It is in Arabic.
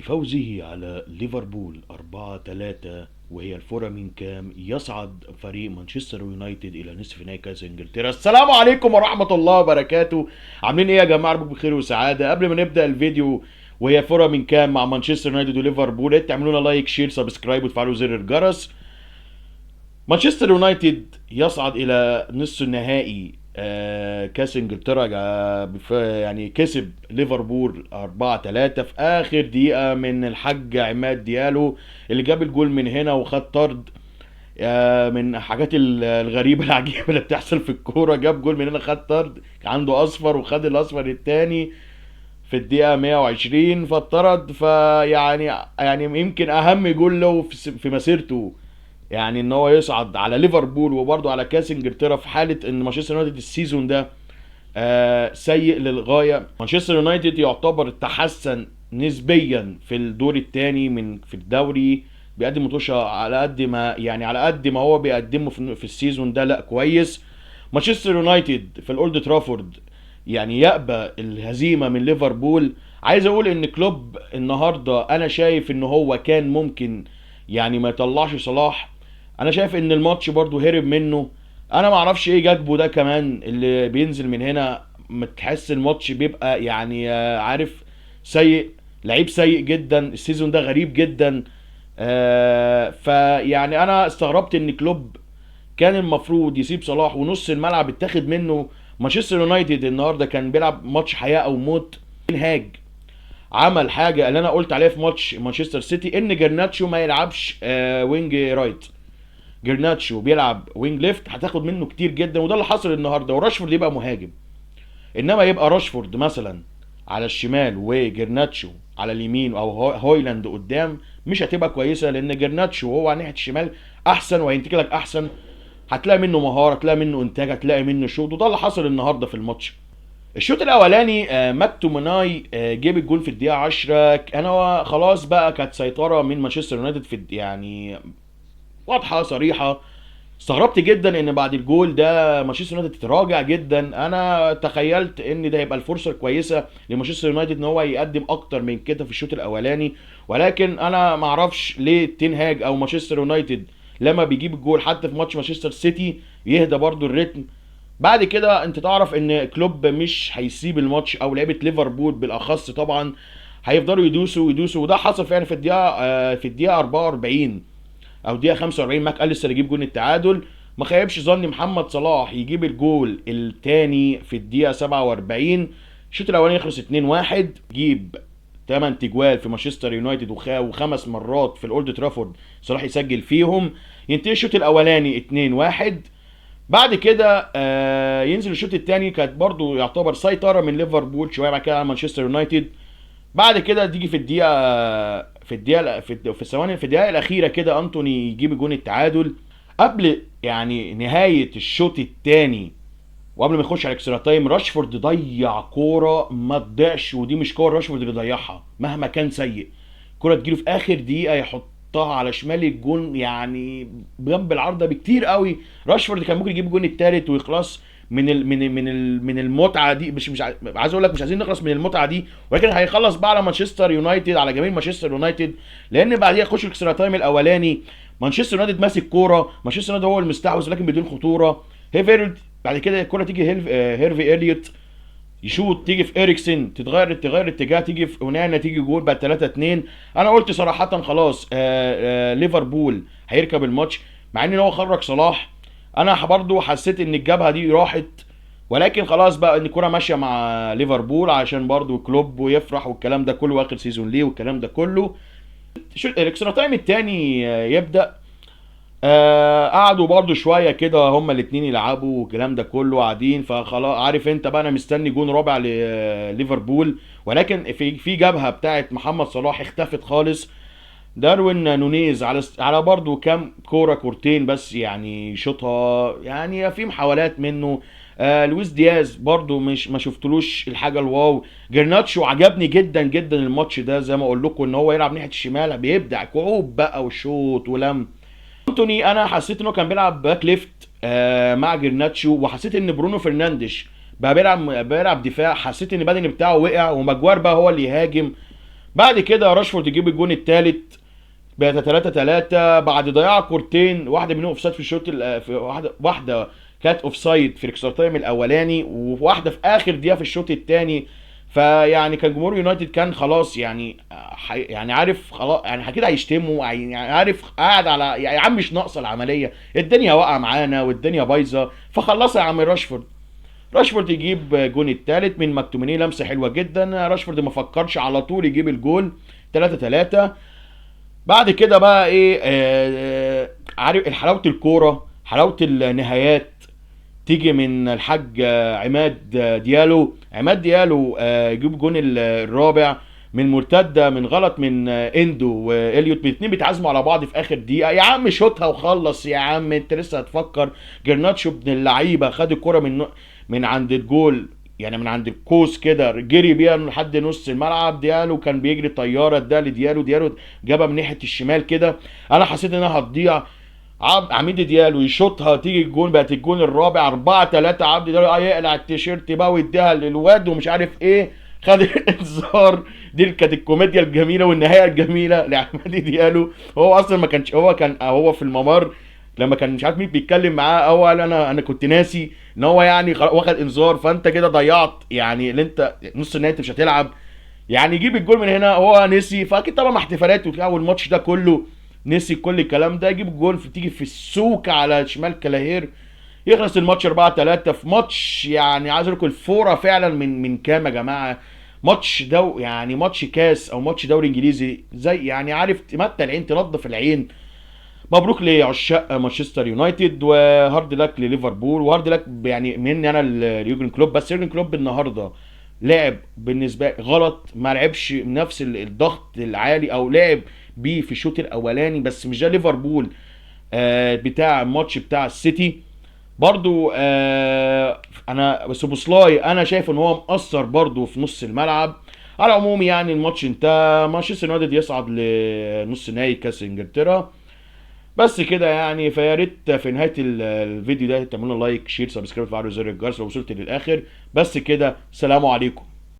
بفوزه على ليفربول 4-3 وهي الفورة من كام يصعد فريق مانشستر يونايتد إلى نصف نهائي كأس إنجلترا. السلام عليكم ورحمة الله وبركاته. عاملين إيه يا جماعة؟ ربكم بخير وسعادة. قبل ما نبدأ الفيديو وهي فورة من كام مع مانشستر يونايتد وليفربول، تعملوا لنا لايك شير سبسكرايب وتفعلوا زر الجرس. مانشستر يونايتد يصعد الى نصف النهائي كاس انجلترا. يعني كسب ليفربول 4-3 في اخر دقيقة من الحاج عماد ديالو اللي جاب الجول من هنا وخد طرد. من الحاجات الغريبة العجيبة اللي بتحصل في الكورة، جاب جول من هنا خد طرد، كان عنده اصفر وخد الاصفر التاني في الدقيقة 120 فاتطرد. يعني يمكن اهم جول له في مسيرته، يعني ان هو يصعد على ليفربول وبرضه على كاس انجلترا في حاله ان مانشستر يونايتد السيزون ده سيء للغايه. مانشستر يونايتد يعتبر تحسن نسبيا في الدور الثاني في الدوري، بيقدم متوشة على قد ما هو بيقدمه في السيزون ده، لا كويس. مانشستر يونايتد في الاولد ترافورد يعني يقبل الهزيمه من ليفربول. عايز اقول ان كلوب النهارده انا شايف ان هو كان ممكن يعني ما يطلعش صلاح. انا شايف ان الماتش برضو هرب منه. انا ما اعرفش ايه جاكبو ده كمان اللي بينزل من هنا، متحس الماتش بيبقى يعني عارف، سيء، لعيب سيء جدا السيزون ده، غريب جدا. فيعني انا استغربت ان كلوب كان المفروض يسيب صلاح ونص الملعب اتاخد منه. مانشستر يونايتد النهارده كان بيلعب ماتش حياة او موت. هاج عمل حاجه اللي انا قلت عليها في ماتش مانشستر سيتي، ان جرناتشو ما يلعبش وينج رايت، جرناتشو بيلعب وينج ليفت، هتاخد منه كتير جدا، وده اللي حصل النهارده. وراشفورد يبقى مهاجم، انما يبقى راشفورد مثلا على الشمال وجرناتشو على اليمين او هويلاند قدام، مش هتبقى كويسه، لان جرناتشو وهو على ناحيه الشمال احسن وهينتج لك احسن، هتلاقي منه مهاره، هتلاقي منه انتاج، هتلاقي منه شوط، وده اللي حصل النهارده في الماتش. الشوط الاولاني ماكتوميناي جاب الجول في الدقيقه 10. انا خلاص بقى كانت سيطره من مانشستر يونايتد في يعني واضحه صريحه. استغربت جدا ان بعد الجول ده مانشستر يونايتد تراجع جدا. انا تخيلت ان ده هيبقى الفرصه الكويسه لمانشستر يونايتد ان هو يقدم اكتر من كده في الشوط الاولاني، ولكن انا ما اعرفش ليه تنهاج او مانشستر يونايتد لما بيجيب الجول حتى في ماتش مانشستر سيتي يهدى برضو الريتم. بعد كده انت تعرف ان كلوب مش هيسيب الماتش، او لعيبه ليفربول بالاخص طبعا هيفضلوا يدوسوا يدوسوا، وده حصل فعلا في الدقيقه 44 او دقيقه 45. ماك اليستر يجيب جول التعادل. ما خيبش ظني محمد صلاح يجيب الجول الثاني في الدقيقه 47. الشوط الاولاني يخلص 2-1، جيب 8 تجوال في مانشستر يونايتد وخمس مرات في الاولد ترافورد صلاح يسجل فيهم. ينتهي الشوط الاولاني 2-1. بعد كده ينزل الشوط الثاني، كانت برضو يعتبر سيطره من ليفربول شويه بعد كده على مانشستر يونايتد. بعد كده تيجي في الثواني في الدقيقه الاخيره كده انتوني يجيب جون التعادل قبل يعني نهايه الشوط الثاني، وقبل ما يخش على اكسترا تايم راشفورد ضيع كوره ما تضيعش، ودي مش كوره راشفورد اللي ضيعها مهما كان سيء، كوره تجيله في اخر دقيقه يحطها على شمال الجون، يعني جنب العارضه بكتير قوي. راشفورد كان ممكن يجيب الجون الثالث ويخلص من المتعه دي. مش عايز اقول لك مش عايزين نخلص من المتعه دي، ولكن هيخلص بقى على مانشستر يونايتد، على جماهير مانشستر يونايتد، لان بعديها يخش الاكسترا تايم الاولاني مانشستر يونايتد ماسك كوره، مانشستر يونايتد هو المستحوذ لكن بدون خطوره. هيفيلد بعد كده الكره تيجي هيرفي اليوت يشوط، تيجي في اريكسن تغير اتجاه، تيجي في اونانا تيجي جول بقى 3-2. انا قلت صراحه خلاص ليفربول هيركب الماتش، مع ان هو خرج صلاح. انا برضو حسيت ان الجبهه دي راحت، ولكن خلاص بقى ان الكوره ماشيه مع ليفربول عشان برضو كلوب ويفرح والكلام ده كله، واخر سيزون ليه والكلام ده كله. الاكسترا تايم الثاني يبدا. قعدوا برضو شويه كده هما الاثنين يلعبوا والكلام ده كله قاعدين، فخلاص عارف انت بقى انا مستني جون رابع لليفربول، ولكن في جبهه بتاعت محمد صلاح اختفت خالص. داروين نونيز على برضو كام كورتين بس يعني شوطها، يعني في محاولات منه. لويس دياز برضو مش ما شفتلوش الحاجه الواو. جرناتشو عجبني جدا جدا الماتش ده، زي ما اقول لكم ان هو يلعب ناحيه الشمال بيبدع كعوب بقى وشوط ولم. انتوني انا حسيت انه كان بيلعب باك ليفت مع جرناتشو، وحسيت ان برونو فرنانديش بقى بيلعب دفاع، حسيت ان البدني بتاعه وقع، وماجوار بقى هو اللي يهاجم. بعد كده راشفورد يجيب الجون الثالث، بقت 3-3 بعد ضياع كورتين، واحده منهم اوفسايد في الشوط في واحده كانت اوفسايد في الاكسترا تايم الاولاني، وواحده في اخر دقيقه في الشوط الثاني. فيعني كان جمهور يونايتد كان خلاص يعني يعني عارف خلاص يعني اكيد هيشتموا، يعني عارف قاعد على يا عم مش ناقصه العمليه، الدنيا واقعه معانا والدنيا بايظه، فخلصها يا عم راشفورد. راشفورد يجيب جون الثالث من مكتوميني، لمسه حلوه جدا، راشفورد ما فكرش على طول يجيب الجول. 3-3. بعد كده بقى ايه عارف حلاوه الكوره، حلاوه النهايات تيجي من الحاج عماد ديالو. عماد ديالو يجيب جون الرابع من مرتده من غلط من اندو واليوت، الاثنين بيتعازموا على بعض في اخر دقيقه. يا عم شوتها وخلص يا عم، انت لسه هتفكر؟ جرناتشو ابن اللعيبه خد الكره من عند الجول، يعني من عند القوس كده، جري بيها لحد نص الملعب. ديالو كان بيجري طياره، اداها لديالو، ديالو جابها من ناحيه الشمال كده، انا حسيت انها هتضيع. عميد ديالو يشوطها تيجي الجون، بقت الجون الرابع. 4-3. عبد ديالو يقلع التيشيرت بقى ويديها للواد ومش عارف ايه، خد الانذار. دي كانت الكوميديا الجميله والنهايه الجميله لعماد ديالو. هو اصلا ما كانش، هو كان هو في الممر لما كان مش عارف مين بيتكلم معاه، هو قال انا كنت ناسي ان هو يعني واخد انذار، فانت كده ضيعت يعني اللي انت نص النهائي انت مش هتلعب، يعني يجيب الجول من هنا. هو نسي، فاكيد طبعا احتفالات وبتاع والماتش ده كله نسي كل الكلام ده، يجيب الجول تيجي في السوق على شمال كلاهير، يخلص الماتش 4-3 في ماتش يعني عايز اقول لكم الفوره فعلا من كام يا جماعه. ماتش دو يعني ماتش كاس او ماتش دوري انجليزي، زي يعني عارف تمتع العين تنظف العين. مبروك لعشاق مانشستر يونايتد، وهارد لك لليفربول، وهارد لك يعني مني انا ليورجن كلوب. بس يورجن كلوب النهارده لعب بالنسبه لي غلط، ما لعبش نفس الضغط العالي، او لعب بيه في الشوط الاولاني، بس مش ده ليفربول بتاع الماتش بتاع السيتي. برضو انا بس بوسلاي انا شايف ان هو مقصر برضو في نص الملعب. على العموم يعني الماتش انتهى، مانشستر يونايتد يصعد لنص نهائي كاس انجلترا. بس كده يعني، فيا ريت في نهايه الفيديو ده تعملوا لايك شير سبسكرايب وتفعلوا زر الجرس لو وصلت للاخر. بس كده، سلام عليكم.